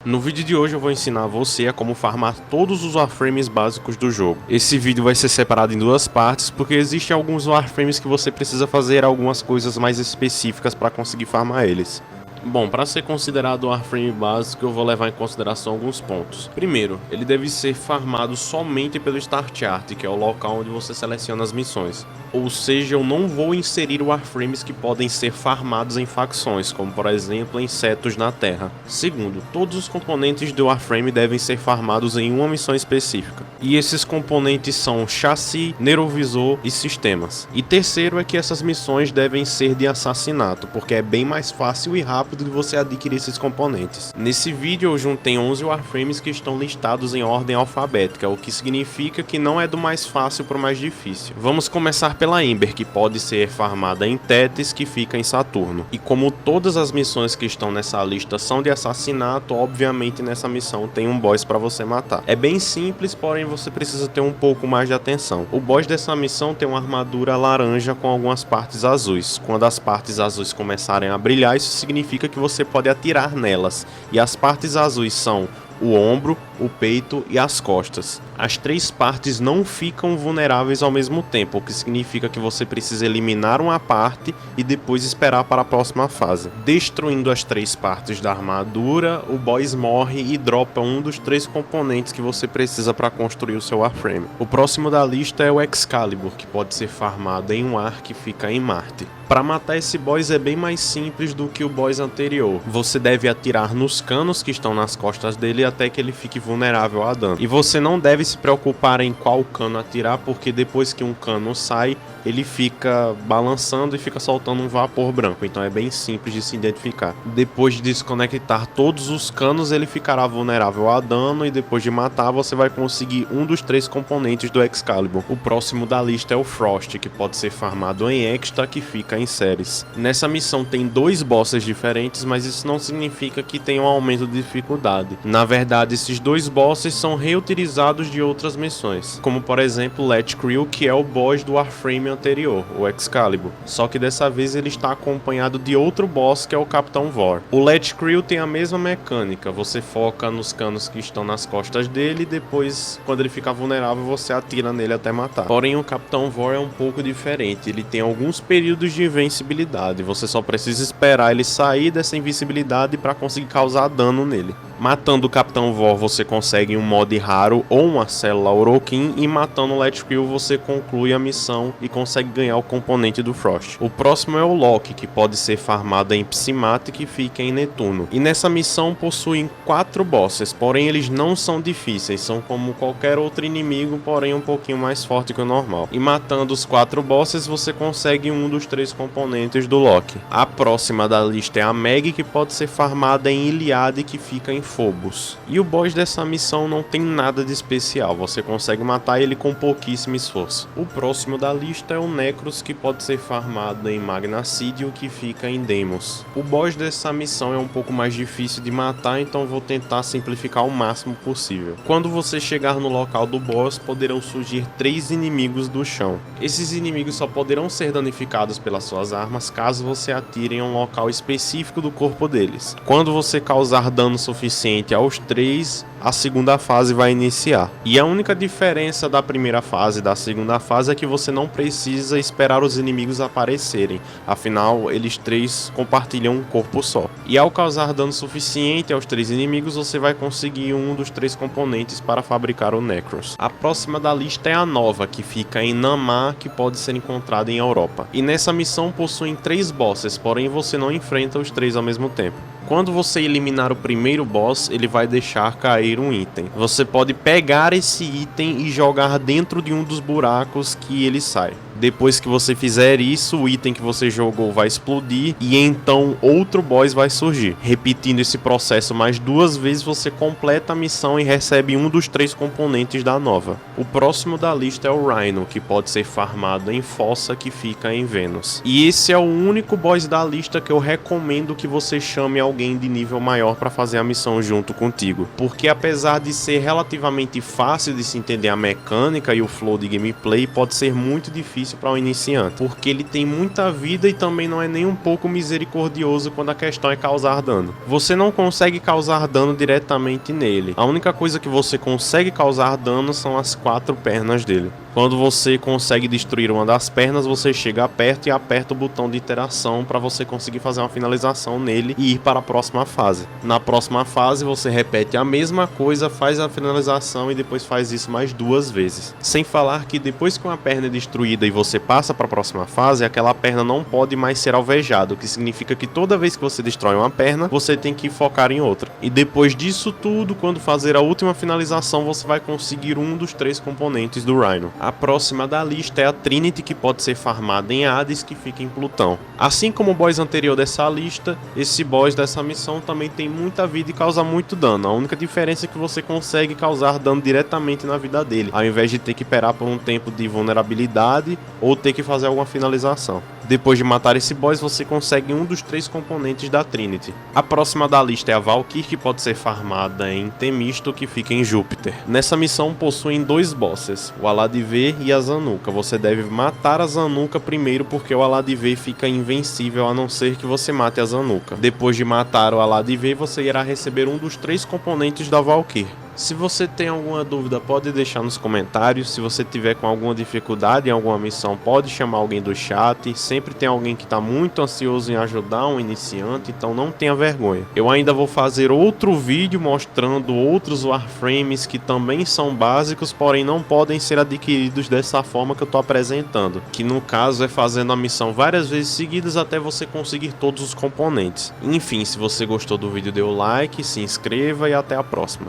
No vídeo de hoje eu vou ensinar você a como farmar todos os Warframes básicos do jogo. Esse vídeo vai ser separado em duas partes, porque existem alguns Warframes que você precisa fazer algumas coisas mais específicas para conseguir farmar eles. Bom, para ser considerado um Warframe básico, eu vou levar em consideração alguns pontos. Primeiro, ele deve ser farmado somente pelo Start Chart, que é o local onde você seleciona as missões. Ou seja, eu não vou inserir Warframes que podem ser farmados em facções, como por exemplo insetos na Terra. Segundo, todos os componentes do Warframe devem ser farmados em uma missão específica. E esses componentes são chassi, neurovisor e sistemas. E terceiro é que essas missões devem ser de assassinato, porque é bem mais fácil e rápido de você adquirir esses componentes. Nesse vídeo eu juntei 11 Warframes que estão listados em ordem alfabética, o que significa que não é do mais fácil para o mais difícil. Vamos começar pela Ember, que pode ser farmada em Tétis, que fica em Saturno. E como todas as missões que estão nessa lista são de assassinato, obviamente nessa missão tem um boss para você matar. É bem simples, porém você precisa ter um pouco mais de atenção. O boss dessa missão tem uma armadura laranja com algumas partes azuis. Quando as partes azuis começarem a brilhar, isso significa que você pode atirar nelas. E as partes azuis são o ombro, o peito e as costas. As três partes não ficam vulneráveis ao mesmo tempo, o que significa que você precisa eliminar uma parte e depois esperar para a próxima fase. Destruindo as três partes da armadura, o boss morre e dropa um dos três componentes que você precisa para construir o seu Warframe. O próximo da lista é o Excalibur, que pode ser farmado em um ar que fica em Marte. Para matar esse boss é bem mais simples do que o boss anterior. Você deve atirar nos canos que estão nas costas dele até que ele fique vulnerável a dano. E você não deve se preocupar em qual cano atirar, porque depois que um cano sai, ele fica balançando e fica soltando um vapor branco, então é bem simples de se identificar. Depois de desconectar todos os canos, ele ficará vulnerável a dano e depois de matar você vai conseguir um dos três componentes do Excalibur. O próximo da lista é o Frost, que pode ser farmado em Extra, que fica em Ceres. Nessa missão tem dois bosses diferentes, mas isso não significa que tenha um aumento de dificuldade. Na verdade, esses dois bosses são reutilizados de outras missões, como por exemplo o Let Creel, que é o boss do Warframe anterior, o Excalibur, só que dessa vez ele está acompanhado de outro boss que é o Capitão Vor. O Let Creel tem a mesma mecânica, você foca nos canos que estão nas costas dele e depois, quando ele ficar vulnerável, você atira nele até matar. Porém, o Capitão Vor é um pouco diferente, ele tem alguns períodos de invencibilidade, você só precisa esperar ele sair dessa invencibilidade para conseguir causar dano nele. Matando o Capitão Vor você consegue um mod raro ou uma célula Orokin, e matando o Let Creel você conclui a missão e consegue ganhar o componente do Frost. O próximo é o Loki, que pode ser farmado em Psymatic e fica em Netuno. E nessa missão possuem 4 bosses, porém eles não são difíceis, são como qualquer outro inimigo, porém um pouquinho mais forte que o normal. E matando os 4 bosses você consegue um dos 3 componentes do Loki. A próxima da lista é a Meg, que pode ser farmada em Iliade, que fica em Phobos. E o boss dessa missão não tem nada de especial, você consegue matar ele com pouquíssimo esforço. O próximo da lista é o Necros, que pode ser farmado em Magnacidio, que fica em Deimos. O boss dessa missão é um pouco mais difícil de matar, então vou tentar simplificar o máximo possível. Quando você chegar no local do boss, poderão surgir 3 inimigos do chão. Esses inimigos só poderão ser danificados pelas suas armas caso você atire em um local específico do corpo deles. Quando você causar dano suficiente aos 3, a segunda fase vai iniciar. E a única diferença da primeira fase e da segunda fase é que você não precisa esperar os inimigos aparecerem, afinal eles 3 compartilham um corpo só. E ao causar dano suficiente aos 3 inimigos, você vai conseguir um dos 3 componentes para fabricar o Necros. A próxima da lista é a Nova, que fica em Namah, que pode ser encontrada em Europa. E nessa missão possuem 3 bosses, porém você não enfrenta os 3 ao mesmo tempo. Quando você eliminar o primeiro boss, ele vai deixar cair um item. Você pode pegar esse item e jogar dentro de um dos buracos que ele sai. Depois que você fizer isso, o item que você jogou vai explodir e então outro boss vai surgir. Repetindo esse processo mais 2 vezes, você completa a missão e recebe um dos 3 componentes da Nova. O próximo da lista é o Rhino, que pode ser farmado em Fossa, que fica em Vênus. E esse é o único boss da lista que eu recomendo que você chame alguém de nível maior para fazer a missão junto contigo. Porque apesar de ser relativamente fácil de se entender a mecânica e o flow de gameplay, pode ser muito difícil difícil para um iniciante, porque ele tem muita vida e também não é nem um pouco misericordioso quando a questão é causar dano. Você não consegue causar dano diretamente nele, a única coisa que você consegue causar dano são as 4 pernas dele. Quando você consegue destruir uma das pernas, você chega perto e aperta o botão de interação para você conseguir fazer uma finalização nele e ir para a próxima fase. Na próxima fase você repete a mesma coisa, faz a finalização e depois faz isso mais 2 vezes. Sem falar que depois que uma perna é destruída e você passa para a próxima fase, aquela perna não pode mais ser alvejada, o que significa que toda vez que você destrói uma perna, você tem que focar em outra. E depois disso tudo, quando fazer a última finalização, você vai conseguir um dos 3 componentes do Rhino. A próxima da lista é a Trinity, que pode ser farmada em Hades, que fica em Plutão. Assim como o boss anterior dessa lista, esse boss dessa missão também tem muita vida e causa muito dano. A única diferença é que você consegue causar dano diretamente na vida dele, ao invés de ter que esperar por um tempo de vulnerabilidade ou ter que fazer alguma finalização. Depois de matar esse boss, você consegue um dos 3 componentes da Trinity. A próxima da lista é a Valkyrie, que pode ser farmada em Temisto, que fica em Júpiter. Nessa missão possuem 2 bosses, o Aladive e a Zanuka. Você deve matar a Zanuka primeiro, porque o Aladive fica invencível a não ser que você mate a Zanuka. Depois de matar o Aladive, você irá receber um dos 3 componentes da Valkyrie. Se você tem alguma dúvida, pode deixar nos comentários. Se você tiver com alguma dificuldade em alguma missão, pode chamar alguém do chat. Sempre tem alguém que está muito ansioso em ajudar um iniciante, então não tenha vergonha. Eu ainda vou fazer outro vídeo mostrando outros Warframes que também são básicos, porém não podem ser adquiridos dessa forma que eu estou apresentando, que no caso é fazendo a missão várias vezes seguidas até você conseguir todos os componentes. Enfim, se você gostou do vídeo, dê o like, se inscreva e até a próxima.